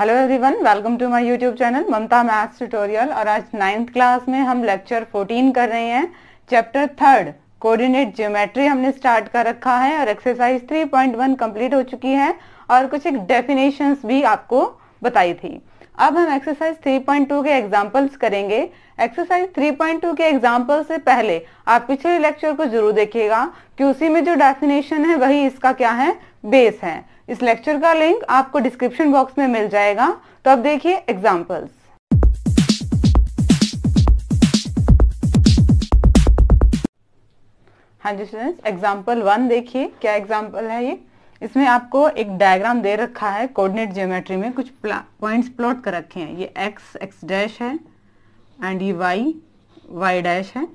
Hello everyone, welcome to my YouTube channel Mamta maths tutorial. और आज 9th class में हम लेक्चर 14 कर रहे हैं। चैप्टर 3 कोऑर्डिनेट ज्योमेट्री हमने स्टार्ट कर रखा है और एक्सरसाइज 3.1 कंप्लीट हो चुकी है और कुछ एक डेफिनेशंस भी आपको बताई थी। अब हम एक्सरसाइज 3.2 के एग्जाम्पल्स करेंगे। एक्सरसाइज 3.2 के एग्जाम्पल से पहले आप पिछले लेक्चर को जरूर देखिएगा कि उसी में जो डेफिनेशन है वही इसका क्या है, बेस है। इस लेक्चर का लिंक आपको डिस्क्रिप्शन बॉक्स में मिल जाएगा। तो अब देखिए एग्जाम्पल्स। हाँ जी स्टूडेंट्स, एग्जाम्पल 1 देखिए क्या एग्जाम्पल है ये। इसमें आपको एक डायग्राम दे रखा है। कोऑर्डिनेट ज्योमेट्री में कुछ पॉइंट्स प्लॉट कर रखे हैं। ये x डैश है एंड ये y डैश है।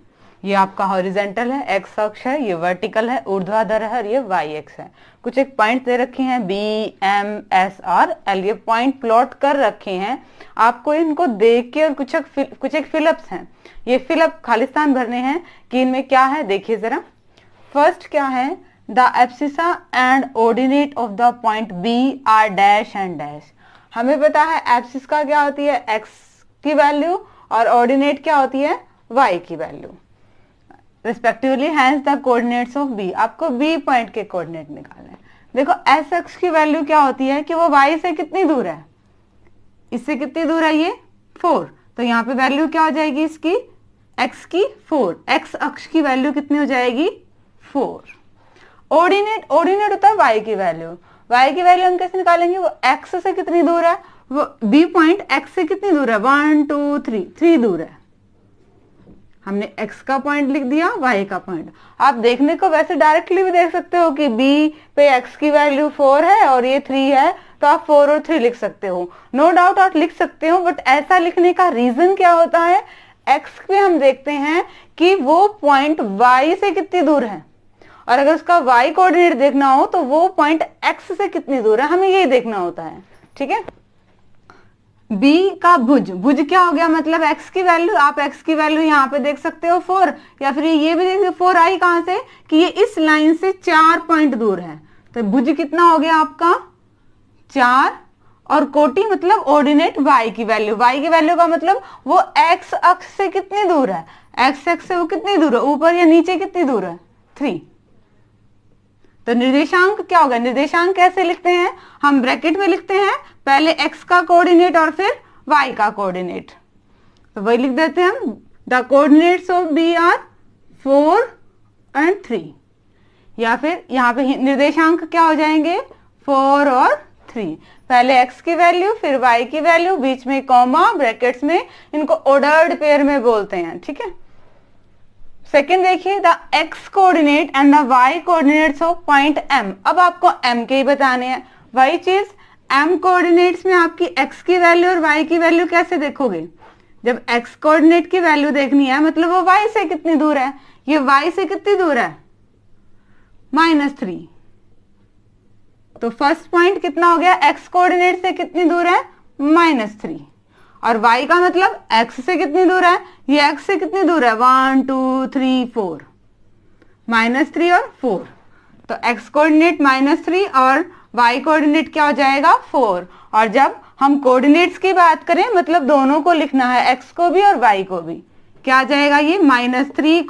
ये आपका हॉरिजेंटल है, x अक्ष है, ये वर्टिकल है, ऊर्ध्वाधर है और ये y एक्स है। कुछ एक पॉइंट दे रखे हैं B, M, S और L। ये पॉइंट प्लॉट कर रखे हैं। आपको इनको देख के और कुछ एक फिलअप्स हैं। ये फिलअप खालिस्तान भरने हैं कि इनमें क्या है। देखिए जरा, फर्स्ट क्या है, the abscissa and ordinate of the point B are dash and dash. हमें पता है एब्सिस का क्या होती है, x की वैल्यू, और ऑर्डिनेट क्या होती है, y की value respectively. Hence the coordinates of B। आपको B पॉइंट के कोऑर्डिनेट निकालने हैं। देखो s अक्ष की वैल्यू क्या होती है कि वो y से कितनी दूर है, इससे कितनी दूर है, ये 4। तो यहाँ पे वैल्यू क्या हो जाएगी इसकी, x की 4। x अक्ष की वैल्यू कितनी हो जाएगी, 4। ऑर्डिनेट होता है y की वैल्यू। y की वैल्यू हम कैसे निकालेंगे, वो x से कितनी दूर है, वो B पॉइंट x से कितनी दूर है, 1 2 3 दूर है। हमने x का पॉइंट लिख दिया, y का पॉइंट। आप देखने को वैसे डायरेक्टली भी देख सकते हो कि B पे x की वैल्यू 4 है और ये 3 है, तो आप 4 और 3 लिख सकते हो। नो डाउट आप लिख सकते हो, बट ऐसा लिखने का रीजन क्या होता है, x पे हम देखते हैं कि वो पॉइंट y से कितनी दूर है, और अगर उसका y कोऑर्डिनेट देखना हो तो वो पॉइंट x से कितनी दूर है, हमें यही देखना होता है। ठीक है। B का भुज क्या हो गया, मतलब x की वैल्यू। आप x की वैल्यू यहाँ पे देख सकते हो 4, या फिर ये भी देख सकते 4 आई कहां से, कि ये इस लाइन से 4 पॉइंट दूर है। तो भुज कितना हो गया आपका, 4। और कोटि मतलब ऑर्डिनेट y की वैल्यू। y की वैल्यू का मतलब वो x अक्ष से कितनी दूर है, x अक्ष से वो कितनी दूर है, ऊपर या नीचे कितनी दूर है, 3। तो निर्देशांक क्या होगा, निर्देशांक कैसे लिखते हैं, हम ब्रैकेट में लिखते हैं, पहले x का कोऑर्डिनेट और फिर y का कोऑर्डिनेट। तो वही लिख देते हैं हम, the coordinates of B are 4 and 3। या फिर यहाँ पे निर्देशांक क्या हो जाएंगे, 4 और 3। पहले x की वैल्यू फिर y की वैल्यू, बीच में कॉमा ब्रैकेट्स में, इनको ऑर्डर्ड पेयर में बोलते हैं। ठीक है। सेकेंड देखिए, the x coordinate and the y coordinates of point M। अब आपको M के ही बताने हैं। वही चीज M कोऑर्डिनेट्स में आपकी x की वैल्यू और y की वैल्यू कैसे देखोगे, जब x कोऑर्डिनेट की वैल्यू देखनी है मतलब वो y से कितनी दूर है, ये y से कितनी दूर है, -3। तो फर्स्ट पॉइंट कितना हो गया, x कोऑर्डिनेट से कितनी दूर है, -3। और y का मतलब x से कितनी दूर है, ये x से कितनी दूर है, 1 2 3 4, -3 और 4। तो x कोऑर्डिनेट -3 और y कोऑर्डिनेट क्या हो जाएगा, 4। और जब हम कोऑर्डिनेट्स की बात करें मतलब दोनों को लिखना है, x को भी और y को भी, क्या आ जाएगा ये, -3,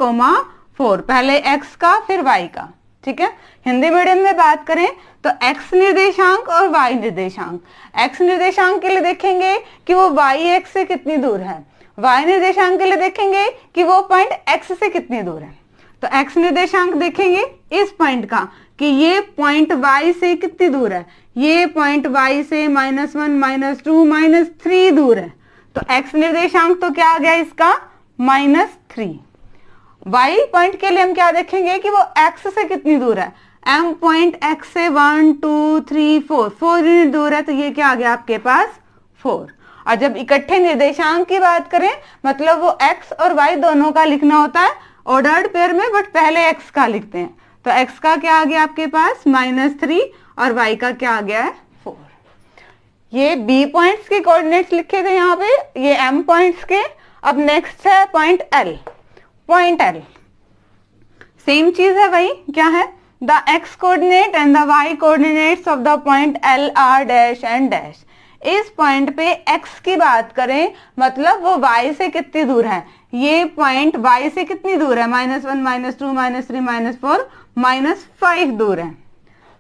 4। पहले x का फिर y का। ठीक है। हिंदी मीडियम में बात करें तो x निर्देशांक और y निर्देशांक। x निर्देशांक के लिए देखेंगे कि वो y एक्स से कितनी दूर है, y निर्देशांक के लिए देखेंगे कि वो पॉइंट x से कितनी दूर है। तो x निर्देशांक देखेंगे इस पॉइंट का कि ये पॉइंट y से कितनी दूर है, ये पॉइंट y से -1 -2 -3 दूर है। तो x निर्देशांक तो क्या आ गया इसका, -3। y पॉइंट के लिए हम क्या देखेंगे कि वो x से कितनी दूर है, m पॉइंट x से 1 2 3 4 यूनिट दूर है। तो ये क्या आ गया आपके पास, 4। और जब इकट्ठे निर्देशांक की बात करें मतलब वो x और y दोनों का लिखना होता है ऑर्डर्ड पेयर में, बट पहले x का लिखते हैं। तो x का क्या आ गया आपके पास, -3, और y का क्या आ गया है, 4। ये B पॉइंट्स के कोऑर्डिनेट्स लिखे थे यहाँ पे, ये M पॉइंट्स के। अब नेक्स्ट है point L। Point L same चीज है, वही क्या है, the x coordinate and the y coordinates of the point L are dash and dash. इस पॉइंट पे x की बात करें मतलब वो y से कितनी दूर है, ये पॉइंट y से कितनी दूर है, -1 -2 -3 -4 -5 दूर है।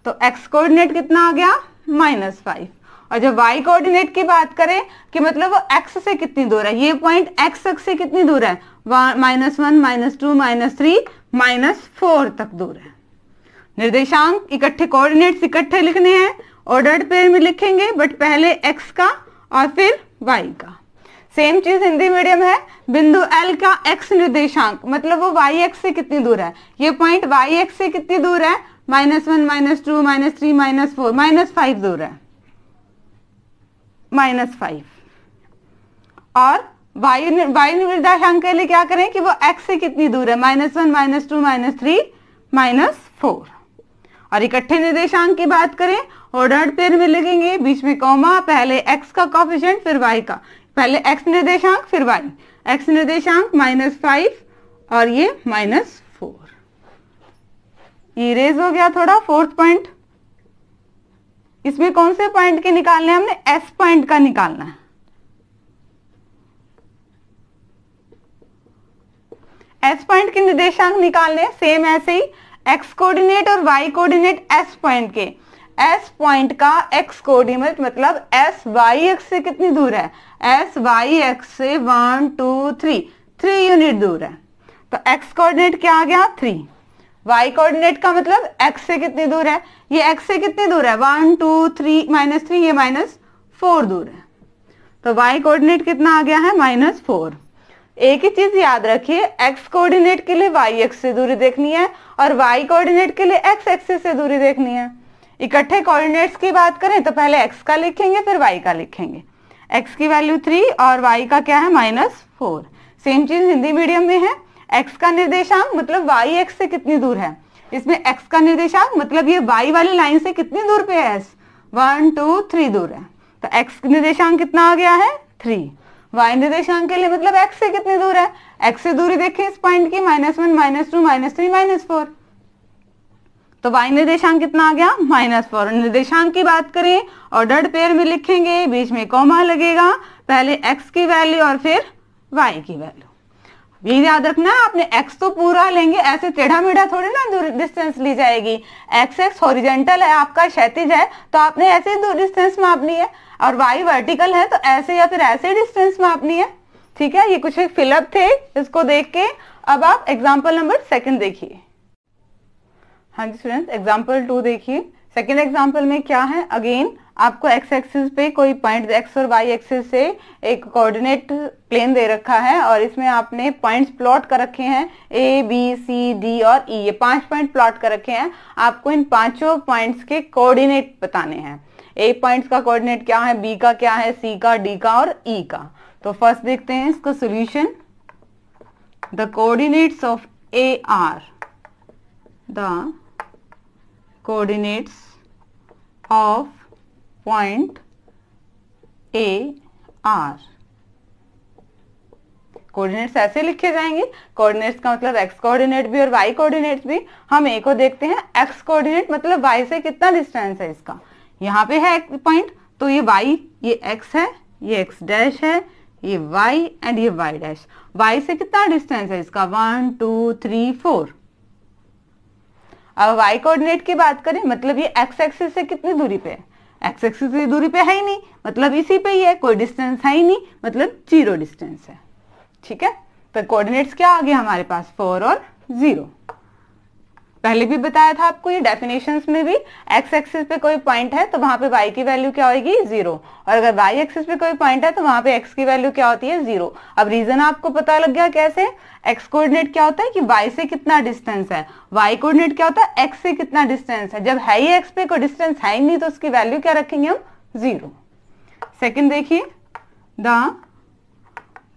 तो x कोऑर्डिनेट कितना आ गया, -5। और जब y कोऑर्डिनेट की बात करें कि मतलब वो x से कितनी दूर है, ये पॉइंट x अक्ष से कितनी दूर है, -1 -2 -3 -4 तक दूर है। निर्देशांक इकट्ठे, कोऑर्डिनेट्स इकट्ठे लिखने हैं, ऑर्डर्ड पेयर में लिखेंगे, बट पहले x का और फिर y का। सेम चीज हिंदी मीडियम है, बिंदु L का x निर्देशांक मतलब वो y x से कितनी दूर है, ये पॉइंट y x से कितनी दूर है, -1 -2 -3 -4 -5 दूर है, -5। और y निर्देशांक के लिए क्या करें कि वो x से कितनी दूर है, -1 -2 -3 -4। और इकट्ठे निर्देशांक की बात करें, ऑर्डर्ड पेयर में लिखेंगे, बीच में कॉमा, पहले x का कोएफिशिएंट फिर y का, पहले x निर्देशांक फिर y, x निर्देशांक -5 और ये -4। इरेज हो गया थोड़ा। फोर्थ पॉइंट, इसमें कौन से पॉइंट के निकालने हैं, हमने s पॉइंट का निकालना है। s पॉइंट के निर्देशांक निकालने हैं, सेम ऐसे ही x कोऑर्डिनेट और y कोऑर्डिनेट s पॉइंट के, s पॉइंट का x कोऑर्डिनेट मतलब s y x से कितनी दूर है, s y x से 1 2 3 यूनिट दूर है। तो x कोऑर्डिनेट क्या आ गया, 3। y कोऑर्डिनेट का मतलब x से कितनी दूर है, ये x से कितनी दूर है, 1 2 3 -3, ये -4 दूर है। तो y कोऑर्डिनेट कितना आ गया है, -4। एक ही चीज याद रखिए, x कोऑर्डिनेट के लिए y x से दूरी देखनी है और y कोऑर्डिनेट के लिए x एक्सिस से दूरी देखनी है। इकट्ठे कोऑर्डिनेट्स की बात करें तो पहले x का लिखेंगे फिर y का लिखेंगे। x की वैल्यू 3 और y का क्या है, -4। सेम चीज हिंदी मीडियम में है, x का निर्देशांक मतलब y x से कितनी दूर है, इसमें x का निर्देशांक मतलब ये y वाली लाइन से कितनी दूर पे है, 1 2 3 दूर है। तो x निर्देशांक कितना आ गया है, 3। y निर्देशांक के लिए मतलब x से कितनी दूर है, x से दूरी देखें इस पॉइंट की, -1 -2 -3 -4। तो y निर्देशांक कितना आ गया, -4। निर्देशांक की बात करें, ऑर्डर्ड पेयर में लिखेंगे, बीच में कॉमा लगेगा, पहले x की वैल्यू और फिर y की वैल्यू। ये याद रखना है आपने, x तो पूरा लेंगे, ऐसे टेढ़ा मेढ़ा थोड़ी ना डिस्टेंस ली जाएगी। x हॉरिजॉन्टल है, आपका क्षैतिज है, तो आपने ऐसे ही डिस्टेंस मापनी है, और y वर्टिकल है तो ऐसे या फिर ऐसे डिस्टेंस मापनी है। ठीक है, ये कुछ एक फिलअप थे, इसको देख के अब आप एग्जाम्पल नंबर 2 देखिए। हाँ जी स्टूडेंट्स, एग्जाम्पल 2 देखिए। सेकेंड एग्जाम्पल में क्या है, अगेन आपको x एक्सिस पे कोई पॉइंट, x और y एक्सिस से एक कोऑर्डिनेट प्लेन दे रखा है और इसमें आपने पॉइंट्स प्लॉट कर रखे हैं, a b c d और e, ये 5 पॉइंट प्लॉट कर रखे हैं। आपको इन पांचों पॉइंट्स के कोऑर्डिनेट बताने हैं। a पॉइंट्स का कोऑर्डिनेट क्या है, b का क्या है, c का, d का और e का। तो फर्स्ट देखते हैं इसका solution. The coordinates of a are, the coordinates of point A are. Coordinates ऐसे लिखे जाएंगे, कोऑर्डिनेट्स का मतलब x कोऑर्डिनेट भी और y कोऑर्डिनेट्स भी। हम a को देखते हैं, x कोऑर्डिनेट मतलब y से कितना डिस्टेंस है इसका, यहाँ पे है एक पॉइंट, तो ये y, ये x है, ये x डैश है, ये y एंड ये y डैश। y से कितना डिस्टेंस है इसका, 1 2 3 4। अब y कोऑर्डिनेट की बात करें, मतलब ये x एक्सिस से कितनी दूरी पे है, x एक्सिस से दूरी पे है ही नहीं, मतलब इसी पे ही है, कोई डिस्टेंस है ही नहीं, मतलब 0 डिस्टेंस है। ठीक है, तो कोऑर्डिनेट्स क्या आ गया हमारे पास, 4 और 0। पहले भी बताया था आपको, ये डेफिनेशंस में भी, x एक्सिस पे कोई पॉइंट है तो वहां पे y की वैल्यू क्या होगी, 0, और अगर y एक्सिस पे कोई पॉइंट है तो वहां पे x की वैल्यू क्या होती है, 0। अब रीजन आपको पता लग गया कैसे, x कोऑर्डिनेट क्या होता है कि y से कितना डिस्टेंस है, y कोऑर्डिनेट क्या होता है x से कितना डिस्टेंस है। जब है ही x पे कोई डिस्टेंस है ही नहीं तो उसकी वैल्यू क्या रखेंगे हम, 0। सेकेंड देखिए, the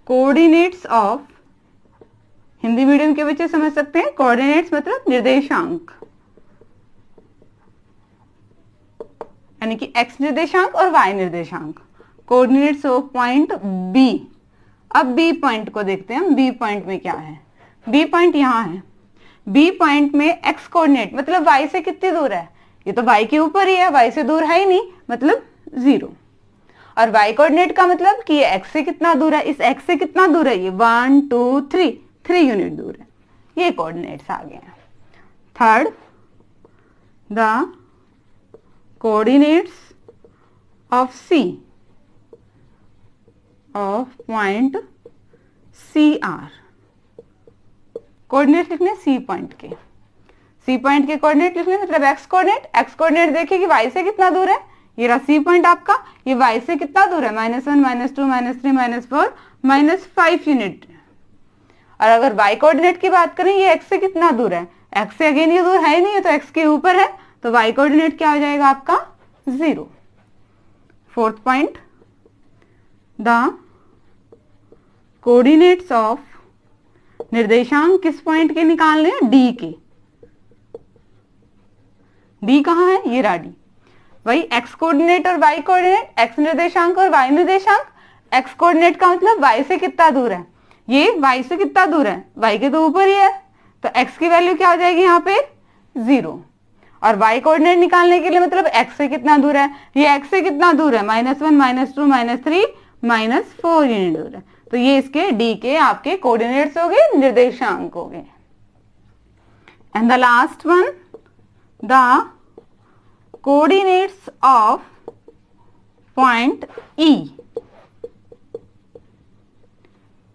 coordinates of, Hindi medium के बच्चे समझ सकते हैं, कोऑर्डिनेट्स मतलब निर्देशांक, यानी कि x निर्देशांक और y निर्देशांक। Coordinates of point B। अब B पॉइंट को देखते हैं हम, B पॉइंट में क्या है, B पॉइंट यहाँ है। B पॉइंट में x कोऑर्डिनेट मतलब y से कितनी दूर है, ये तो y के ऊपर ही है, y से दूर है ही नहीं, मतलब 0। और y कोऑर्डिनेट का मतलब कि ये x से कितना दूर है, इस x से कितना दूर है, ये 1 2 3 3 यूनिट दूर है, ये कोऑर्डिनेट्स आ गए हैं। Third, the coordinates of C of point C are, coordinate लिखने C पॉइंट के, C पॉइंट के कोऑर्डिनेट लिखने मतलब x कोऑर्डिनेट देखिए कि y से कितना दूर है, ये रहा C पॉइंट आपका, ये y से कितना दूर है, -1 -2 -3 -4 -5 यूनिट। और अगर y कोऑर्डिनेट की बात करें, ये x से कितना दूर है, x से अगेन ये दूर है ही नहीं है, तो x के ऊपर है, तो y कोऑर्डिनेट क्या हो जाएगा आपका 0। Fourth point, the coordinates of, निर्देशांक किस पॉइंट के निकालने हैं, D के। D कहाँ है, ये रहा D। वही x कोऑर्डिनेट और y कोऑर्डिनेट, x निर्देशांक और y निर्देशांक। x कोऑर्डिनेट का मतलब y से कितना दूर है, ये y से कितना दूर है, y के तो ऊपर ही है, तो x की वैल्यू क्या हो जाएगी यहाँ पे 0। और y कोऑर्डिनेट निकालने के लिए मतलब x से कितना दूर है, ये x से कितना दूर है, -1 -2 -3 -4 यूनिट दूर है, तो ये इसके D के आपके कोऑर्डिनेट्स हो गए, निर्देशांक हो गए। And the last one, the coordinates of point E,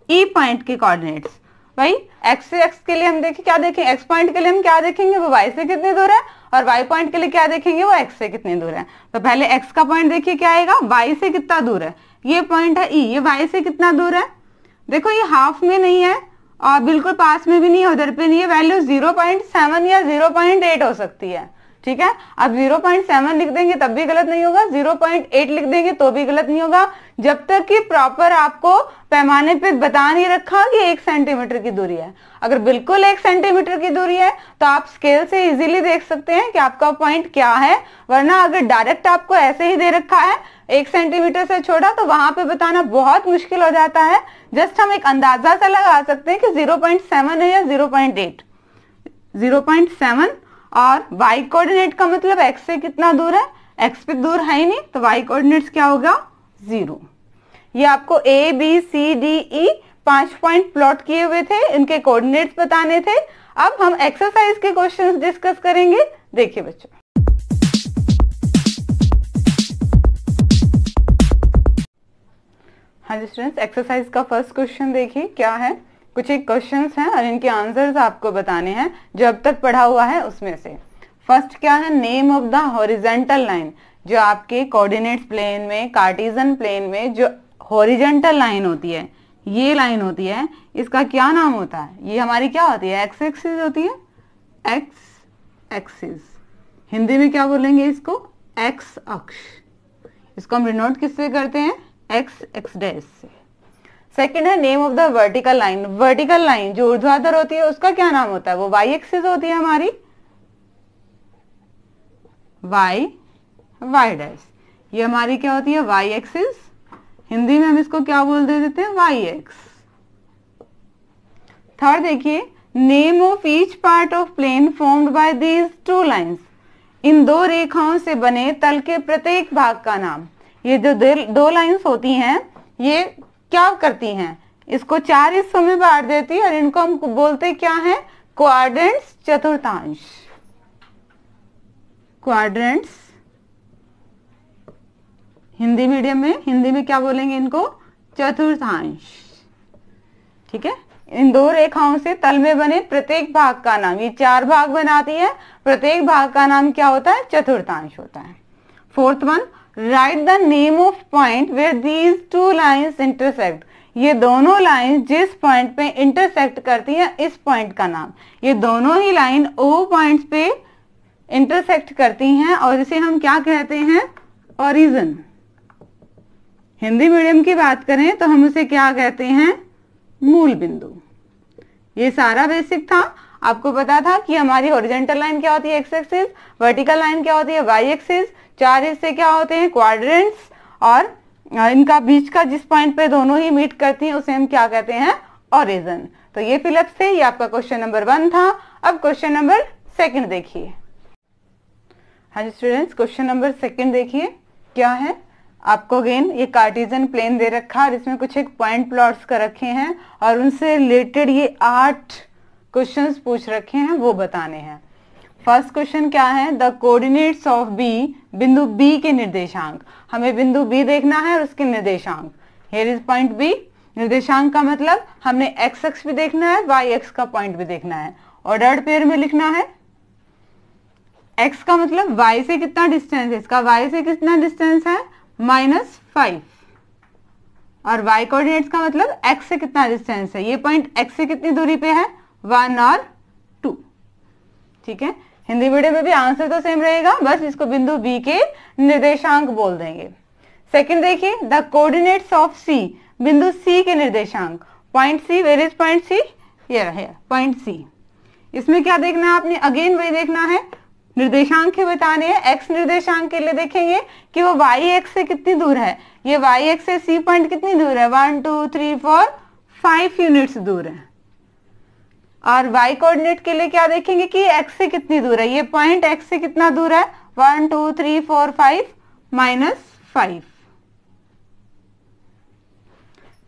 E point के कोऑर्डिनेट्स। भाई x से x के लिए हम देखें, क्या देखें, x पॉइंट के लिए हम क्या देखेंगे, वो y से कितने दूर है, और y पॉइंट के लिए क्या देखेंगे, वो x से कितने दूर है। तो पहले x का पॉइंट देखिए क्या आएगा, y से कितना दूर है, ये पॉइंट है E, ये y से कितना दूर है, देखो ये हाफ में नहीं है और बिल्कुल पास में भी नहीं है, उधर पे नहीं है, वैल्यू 0.7 या 0.8 हो सकती है, ठीक है। अब 0.7 लिख देंगे तब भी गलत नहीं होगा, 0.8 लिख देंगे तो भी गलत नहीं होगा, जब तक कि प्रॉपर आपको पैमाने पे बता नहीं रखा कि 1 सेंटीमीटर की दूरी है। अगर बिल्कुल 1 सेंटीमीटर की दूरी है तो आप स्केल से इजीली देख सकते हैं कि आपका पॉइंट क्या है, वरना अगर डायरेक्ट आपको ऐसे ही दे रखा है 1 सेंटीमीटर से छोटा, तो वहां पे बताना बहुत मुश्किल हो जाता है। जस्ट हम एक अंदाजा सा लगा सकते हैं कि 0.7 है या 0.8, 0.7। और y कोऑर्डिनेट का मतलब x से कितना दूर है, x पे दूर है ही नहीं, तो y कोऑर्डिनेट्स क्या होगा 0। ये आपको A B C D E 5 point plot किए हुए थे, इनके कोऑर्डिनेट्स बताने थे। अब हम एक्सरसाइज के क्वेश्चंस डिस्कस करेंगे। देखिए बच्चों, हाँ जी स्टूडेंट्स, एक्सरसाइज का फर्स्ट क्वेश्चन देखिए क्या है। कुछ एक क्वेश्चंस हैं और इनके आंसर्स आपको बताने हैं जो अब तक पढ़ा हुआ है उसमें से। फर्स्ट क्या है, name of the horizontal line, जो आपके कोऑर्डिनेट्स प्लेन में, कार्टेशियन प्लेन में जो हॉरिजेंटल लाइन होती है, ये लाइन होती है, इसका क्या नाम होता है। ये हमारी क्या होती है, एक्स एक्सिस होती है, एक्स एक्सिस। हिंदी में क्या बोलेंगे इसको, एक्स अक्ष। इसको हम डिनोट किससे करते हैं, एक्स एक्स डैश से। सेकंड है name of the vertical line, vertical line जो ऊर्ध्वाधर होती है उसका क्या नाम होता है, वो वाई एक्सिस होती है हमारी, वाई वाई डैश। ये हमारी क्या होती है, वाई एक्सिस। हिंदी में हम इसको क्या बोल देते हैं, वाई एक्स। थर्ड देखिए, name of each part of plane formed by these two lines, इन दो रेखाओं से बने तल के प्रत्येक भाग का नाम। ये जो दो लाइंस होती हैं ये क्या करती हैं, इसको 4 हिस्सों में बांट देती है और इनको हम बोलते क्या है, क्वाड्रेंट्स, चतुर्थांश। क्वाड्रेंट्स हिंदी मीडियम में, हिंदी में क्या बोलेंगे इनको, चतुर्थांश। ठीक है, इन दो रेखाओं से तल में बने प्रत्येक भाग का नाम, ये 4 भाग बनाती है, प्रत्येक भाग का नाम क्या होता है, चतुर्थांश होता है। Fourth one, right the name of point where these two lines intersect, ये दोनों लाइन जिस पॉइंट पे इंटरसेक्ट करती है इस पॉइंट का नाम। ये दोनों ही लाइन ओ पॉइंट्स पे इंटरसेक्ट करती हैं और इसे हम क्या कहते हैं, ओरिजिन। हिंदी मीडियम की बात करें तो हम उसे क्या कहते हैं, मूल बिंदु। ये सारा बेसिक था, आपको पता था कि हमारी हॉरिजॉन्टल लाइन क्या होती है, एक्स एक्सिस, वर्टिकल लाइन क्या होती है, वाई एक्सिस, 4 हिस्से क्या होते हैं, क्वाड्रेंट्स, और इनका बीच का जिस पॉइंट पे दोनों ही मीट करती हैं उसे हम क्या कहते हैं, ओरिजिन। तो ये फिलअप से ये आपका क्वेश्चन नंबर 1 था। अब क्वेश्चन नंबर 2 देखिए। हाँ जी स्टूडेंट्स, क्वेश्चन नंबर 2 देखिए क्या है। आपको अगेन ये कार्टेशियन प्लेन दे रखा है और इसमें कुछ एक पॉइंट प्लॉट्स कर रखे हैं और उनसे रिलेटेड ये 8 क्वेश्चंस पूछ रखे हैं, वो बताने हैं। फर्स्ट क्वेश्चन क्या है, द कोऑर्डिनेट्स ऑफ बी, बिंदु बी के निर्देशांक। हमें बिंदु बी देखना है और उसके निर्देशांक। Here is point B. निर्देशांक का मतलब हमने एक्स एक्स भी देखना है, वाई एक्स का पॉइंट भी देखना है। ऑर्डर्ड पेयर में लिखना है। एक्स का मतलब वाई से कितना डिस्टेंस है, इसका वाई से कितना डिस्टेंस है, -5। और वाई कोऑर्डिनेट्स का मतलब एक्स से कितना डिस्टेंस है, ये पॉइंट एक्स से कितनी दूरी पे है, 1 और 2। ठीक है, हिंदी मीडियम में भी आंसर तो सेम रहेगा, बस इसको बिंदु बी के निर्देशांक बोल देंगे। सेकंड देखिए, द कोऑर्डिनेट्स ऑफ सी, बिंदु सी के निर्देशांक। Point C, where is point C, ये रहे पॉइंट सी। इसमें क्या देखना है आपने, अगेन वही देखना है, निर्देशांक ही बताने हैं। एक्स निर्देशांक के लिए देखेंगे कि वो वाई एक्स से कितनी दूर है। ये वाई एक्स से सी पॉइंट कितनी दूर है, 1 2 3 4 5 यूनिट्स दूर है। और वाई कोऑर्डिनेट के लिए क्या देखेंगे कि एक्स से कितनी दूर है, ये पॉइंट एक्स से कितना दूर है, 1 2 3 4 5 -5।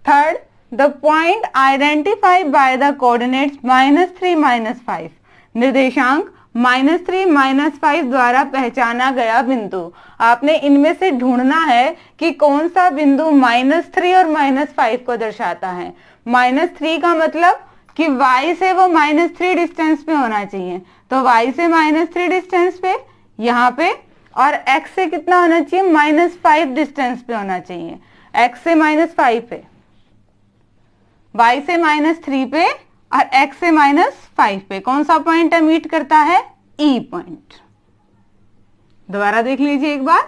Third, the point identified by the coordinates -3 -5। निर्देशांक -3 -5 द्वारा पहचाना गया बिंदु। आपने इनमें से ढूंढना है कि कौन सा बिंदु -3 और -5 को दर्शाता है। -3 का मतलब कि y से वो -3 डिस्टेंस पे होना चाहिए, तो y से -3 डिस्टेंस पे यहाँ पे, और x से कितना होना चाहिए, -5 डिस्टेंस पे होना चाहिए। x से -5 पे, y से -3 पे और x से -5 पे कौन सा पॉइंट मीट करता है, E पॉइंट। दोबारा देख लीजिए एक बार,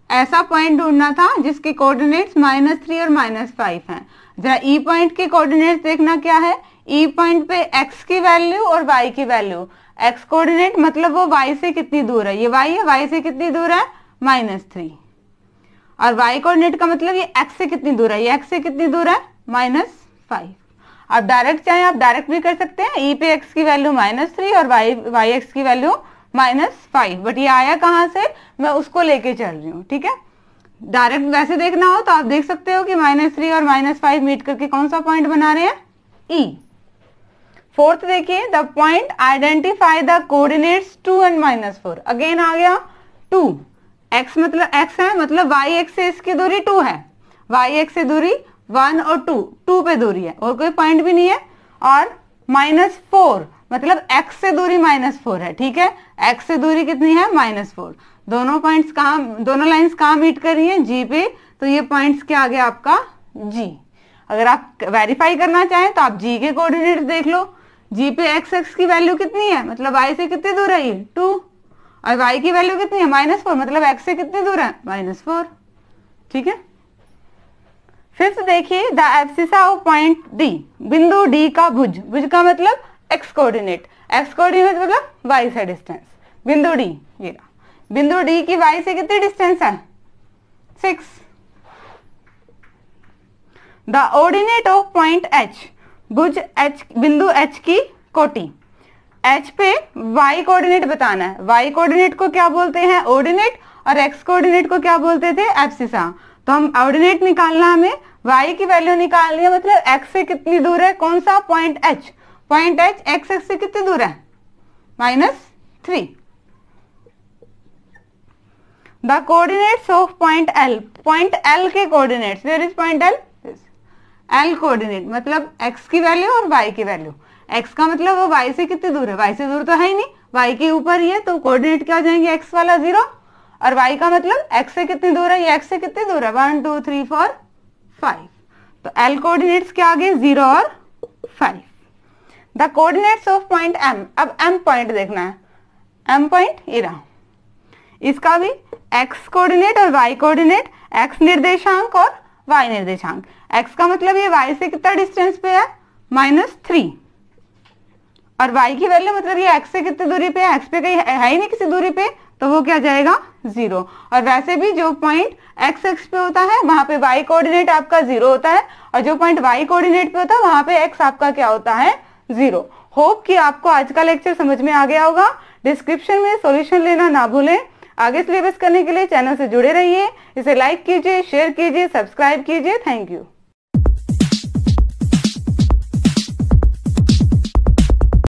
ऐसा पॉइंट ढूंढना था जिसके कोऑर्डिनेट्स -3 और -5 हैं। जरा E पॉइंट के कोऑर्डिनेट्स देखना क्या है, E पॉइंट पे x की वैल्यू और y की वैल्यू। x कोऑर्डिनेट मतलब वो y से कितनी दूर है, ये y है, y से कितनी दूर है, -3। और y कोऑर्डिनेट का मतलब ये x से कितनी दूर है, ये x से कितनी दूर है, -5। आप डायरेक्ट चाहे आप डायरेक्ट भी कर सकते हैं, E पे x की वैल्यू -3 और y x की वैल्यू -5, बट ये आया कहाँ से, मैं उसको लेके चल रही हूँ। ठीक है, डायरेक्ट वैसे देखना हो तो आप देख सकते हो कि -3 और -5 मीट करके कौन सा पॉइंट बना रहे हैं, E। फोर्थ देखिए, the point identify the coordinates 2 and -4। Again आ गया 2, x मतलब x है, मतलब y x से इसकी दूरी 2 है, y x से दूरी 1 और 2 पे दूरी है और कोई पॉइंट भी नहीं है। और -4 मतलब x से दूरी -4 है। ठीक है, x से दूरी कितनी है, -4। दोनों पॉइंट्स कहाँ, दोनों लाइंस कहाँ मीट कर रही हैं, G पे, तो ये पॉइंट्स क्या आ गया आपका, G। अगर आप वेरीफाई करना चाहें तो आप G के कोऑर्डिनेट्स देख लो। G पे x की वैल्यू कितनी है, मतलब y से कितनी दूर है, ये 2, और y की वैल्यू कितनी है, -4, मतलब x से कितनी दूर है, -4। ठीक है, फिफ्थ देखिए, the abscissa of point D, बिंदु D का भुज। भुज का मतलब x कोऑर्डिनेट, x कोऑर्डिनेट मतलब y से डिस्टेंस। बिंदु D, ये बिंदु D की y से कितनी डिस्टेंस है, 6। The ordinate of point H, Bhuj H, बिंदु H की कोटि। H पे y कोऑर्डिनेट बताना है। y कोऑर्डिनेट को क्या बोलते हैं, ऑर्डिनेट, और x कोऑर्डिनेट को क्या बोलते थे, एब्सिसा। तो हम ऑर्डिनेट निकालना, हमें y की वैल्यू निकालनी है, मतलब x से कितनी दूर है, कौन सा point H। Point H x से कितनी दूर है, -3। The coordinates of point L, point L के coordinates, where is point L, L coordinate मतलब x की वैल्यू और y की वैल्यू। x का मतलब वो y से कितनी दूर है, y से दूर तो है ही नहीं, y के ऊपर ही है, तो कोऑर्डिनेट क्या हो जाएंगे, x वाला 0, और y का मतलब x से कितनी दूर है, ये x से कितनी दूर है, 1 2 3 4 5। तो L कोऑर्डिनेट्स क्या आ गए, 0 और 5। The coordinates of point M, अब M पॉइंट देखना है। M पॉइंट ये रहा, इसका भी x कोऑर्डिनेट और y कोऑर्डिनेट, x निर्देशांक और y निर्देशांक। x का मतलब ये y से कितना डिस्टेंस पे है, -3, और y की वैल्यू मतलब ये x से कितनी दूरी पे है, x पे कहीं है ही नहीं किसी दूरी पे, तो वो क्या जाएगा, 0। और वैसे भी जो पॉइंट x एक्स पे होता है वहां पे y कोऑर्डिनेट आपका 0 होता है, और जो पॉइंट y कोऑर्डिनेट पे होता है वहां पे x आपका क्या होता है, 0। होप कि आपको आज का लेक्चर समझ में आ गया होगा। डिस्क्रिप्शन में सॉल्यूशन लेना ना भूलें। आगे सिलेबस करने के लिए चैनल से जुड़े रहिए। इसे लाइक कीजिए, शेयर कीजिए, सब्सक्राइब कीजिए। Thank you.